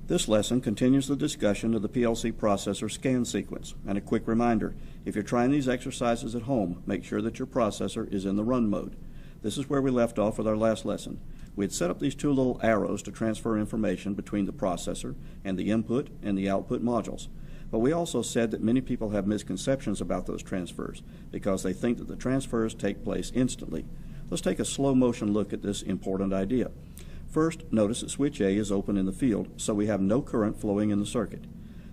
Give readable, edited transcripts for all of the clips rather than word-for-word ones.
This lesson continues the discussion of the PLC processor scan sequence. And a quick reminder, if you're trying these exercises at home, make sure that your processor is in the run mode. This is where we left off with our last lesson. We had set up these two little arrows to transfer information between the processor and the input and the output modules. But we also said that many people have misconceptions about those transfers because they think that the transfers take place instantly. Let's take a slow motion look at this important idea. First, notice that switch A is open in the field, so we have no current flowing in the circuit.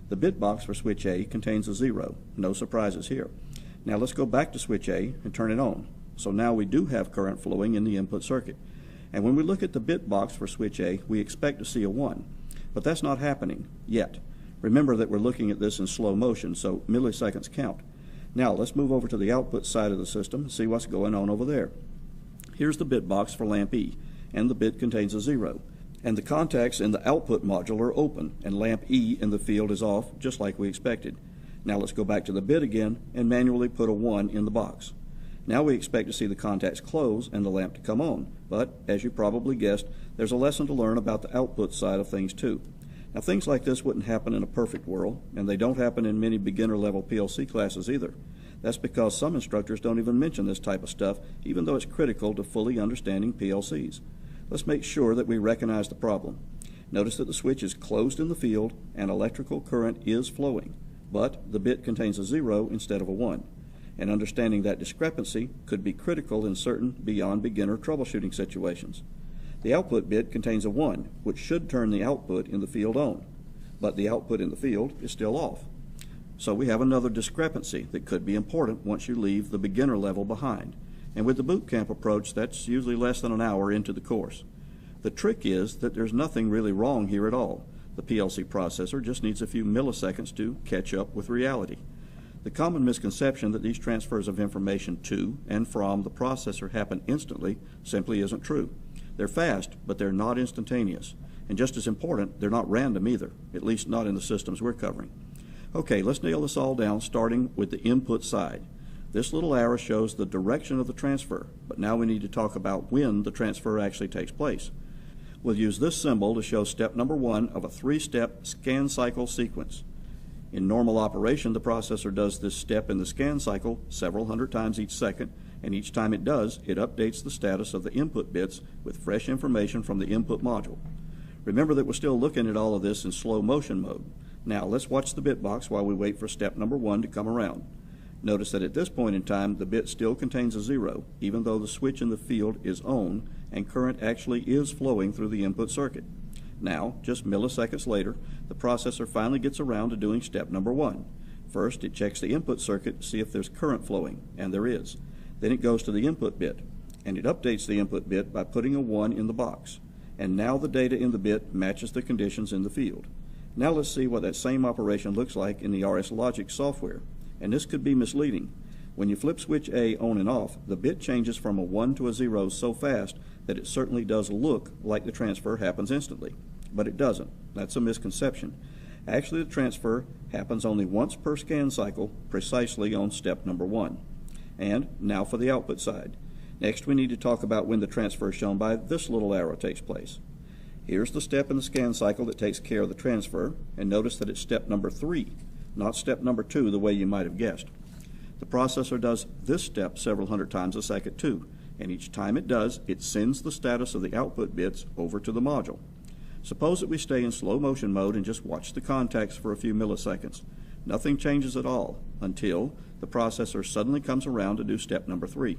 The bit box for switch A contains a 0. No surprises here. Now let's go back to switch A and turn it on. So now we do have current flowing in the input circuit. And when we look at the bit box for switch A, we expect to see a 1. But that's not happening yet. Remember that we're looking at this in slow motion, so milliseconds count. Now let's move over to the output side of the system and see what's going on over there. Here's the bit box for lamp E, and the bit contains a 0. And the contacts in the output module are open, and lamp E in the field is off, just like we expected. Now let's go back to the bit again and manually put a 1 in the box. Now we expect to see the contacts close and the lamp to come on, but as you probably guessed, there's a lesson to learn about the output side of things too. Now things like this wouldn't happen in a perfect world, and they don't happen in many beginner level PLC classes either. That's because some instructors don't even mention this type of stuff, even though it's critical to fully understanding PLCs. Let's make sure that we recognize the problem. Notice that the switch is closed in the field and electrical current is flowing, but the bit contains a 0 instead of a 1. And understanding that discrepancy could be critical in certain beyond beginner troubleshooting situations. The output bit contains a 1, which should turn the output in the field on, but the output in the field is still off. So we have another discrepancy that could be important once you leave the beginner level behind. And with the boot camp approach, that's usually less than an hour into the course. The trick is that there's nothing really wrong here at all. The PLC processor just needs a few milliseconds to catch up with reality. The common misconception that these transfers of information to and from the processor happen instantly simply isn't true. They're fast, but they're not instantaneous. And just as important, they're not random either, at least not in the systems we're covering. Okay, let's nail this all down, starting with the input side. This little arrow shows the direction of the transfer, but now we need to talk about when the transfer actually takes place. We'll use this symbol to show step number 1 of a 3-step scan cycle sequence. In normal operation, the processor does this step in the scan cycle several hundred times each second, and each time it does, it updates the status of the input bits with fresh information from the input module. Remember that we're still looking at all of this in slow motion mode. Now let's watch the bit box while we wait for step number 1 to come around. Notice that at this point in time, the bit still contains a 0, even though the switch in the field is on and current actually is flowing through the input circuit. Now, just milliseconds later, the processor finally gets around to doing step number 1. First, it checks the input circuit to see if there's current flowing, and there is. Then it goes to the input bit, and it updates the input bit by putting a 1 in the box. And now the data in the bit matches the conditions in the field. Now let's see what that same operation looks like in the RS Logic software. And this could be misleading. When you flip switch A on and off, the bit changes from a 1 to a 0 so fast that it certainly does look like the transfer happens instantly. But it doesn't. That's a misconception. Actually, the transfer happens only once per scan cycle, precisely on step number 1. And now for the output side. Next, we need to talk about when the transfer shown by this little arrow takes place. Here's the step in the scan cycle that takes care of the transfer, and notice that it's step number 3. Not step number 2 the way you might have guessed. The processor does this step several hundred times a second too, and each time it does, it sends the status of the output bits over to the module. Suppose that we stay in slow motion mode and just watch the contacts for a few milliseconds. Nothing changes at all until the processor suddenly comes around to do step number 3.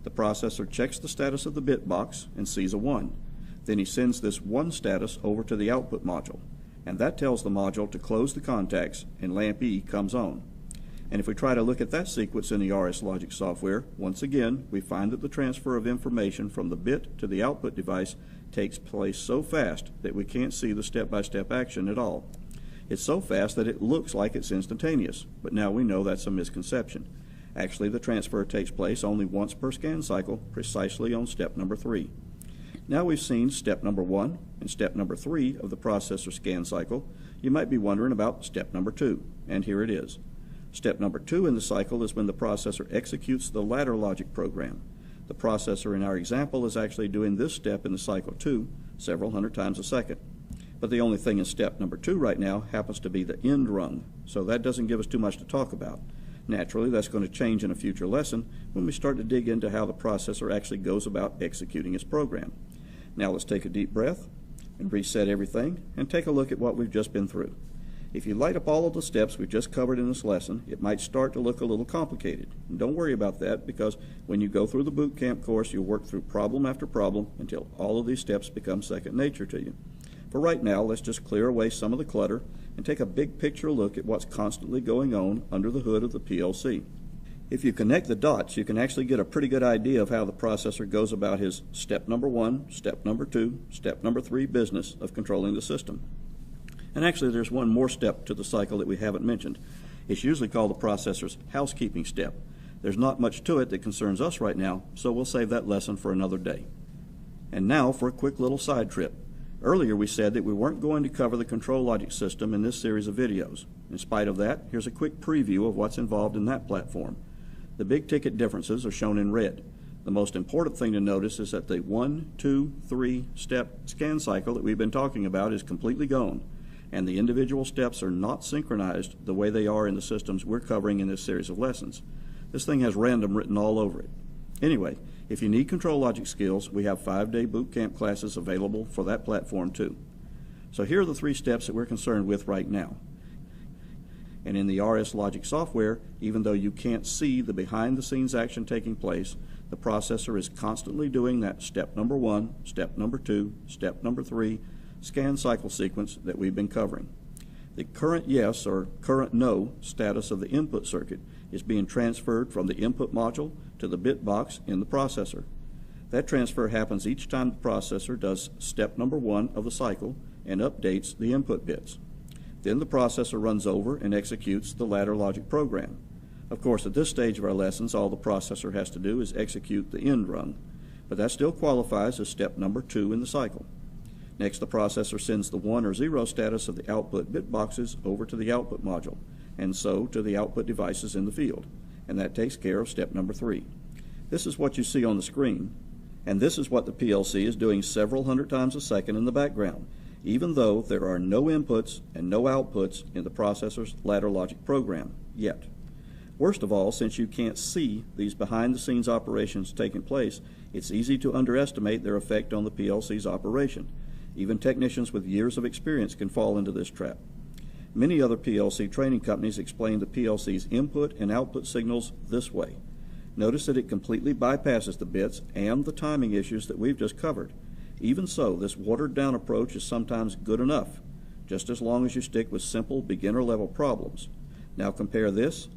The processor checks the status of the bit box and sees a 1. Then he sends this 1 status over to the output module, and that tells the module to close the contacts and lamp E comes on. And if we try to look at that sequence in the RS Logic software, once again we find that the transfer of information from the bit to the output device takes place so fast that we can't see the step-by-step action at all. It's so fast that it looks like it's instantaneous, but now we know that's a misconception. Actually, the transfer takes place only once per scan cycle, precisely on step number 3. Now we've seen step number 1 and step number 3 of the processor scan cycle. You might be wondering about step number 2, and here it is. Step number 2 in the cycle is when the processor executes the ladder logic program. The processor in our example is actually doing this step in the cycle too, several hundred times a second. But the only thing in step number 2 right now happens to be the end rung, so that doesn't give us too much to talk about. Naturally, that's going to change in a future lesson when we start to dig into how the processor actually goes about executing its program. Now let's take a deep breath and reset everything and take a look at what we've just been through. If you light up all of the steps we've just covered in this lesson, it might start to look a little complicated. And don't worry about that, because when you go through the boot camp course, you'll work through problem after problem until all of these steps become second nature to you. For right now, let's just clear away some of the clutter and take a big picture look at what's constantly going on under the hood of the PLC. If you connect the dots, you can actually get a pretty good idea of how the processor goes about his step number 1, step number 2, step number 3 business of controlling the system. And actually, there's one more step to the cycle that we haven't mentioned. It's usually called the processor's housekeeping step. There's not much to it that concerns us right now, so we'll save that lesson for another day. And now for a quick little side trip. Earlier we said that we weren't going to cover the control logic system in this series of videos. In spite of that, here's a quick preview of what's involved in that platform. The big ticket differences are shown in red. The most important thing to notice is that the 1, 2, 3 step scan cycle that we've been talking about is completely gone, and the individual steps are not synchronized the way they are in the systems we're covering in this series of lessons. This thing has random written all over it. Anyway, if you need control logic skills, we have 5-day boot camp classes available for that platform too. So here are the 3 steps that we're concerned with right now. And in the RS Logic software, even though you can't see the behind-the-scenes action taking place, the processor is constantly doing that step number 1, step number 2, step number 3, scan cycle sequence that we've been covering. The current yes or current no status of the input circuit is being transferred from the input module to the bit box in the processor. That transfer happens each time the processor does step number 1 of the cycle and updates the input bits. Then the processor runs over and executes the ladder logic program. Of course, at this stage of our lessons, all the processor has to do is execute the end rung, but that still qualifies as step number 2 in the cycle. Next, the processor sends the 1 or 0 status of the output bit boxes over to the output module, and so to the output devices in the field, and that takes care of step number 3. This is what you see on the screen, and this is what the PLC is doing several hundred times a second in the background, even though there are no inputs and no outputs in the processor's ladder logic program yet. Worst of all, since you can't see these behind-the-scenes operations taking place, it's easy to underestimate their effect on the PLC's operation. Even technicians with years of experience can fall into this trap. Many other PLC training companies explain the PLC's input and output signals this way. Notice that it completely bypasses the bits and the timing issues that we've just covered. Even so, this watered-down approach is sometimes good enough, just as long as you stick with simple beginner-level problems. Now compare this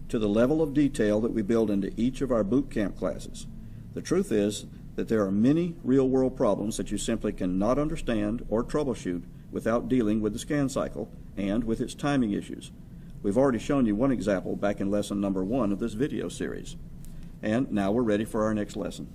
to the level of detail that we build into each of our boot camp classes. The truth is that there are many real-world problems that you simply cannot understand or troubleshoot without dealing with the scan cycle and with its timing issues. We've already shown you one example back in lesson number 1 of this video series. And now we're ready for our next lesson.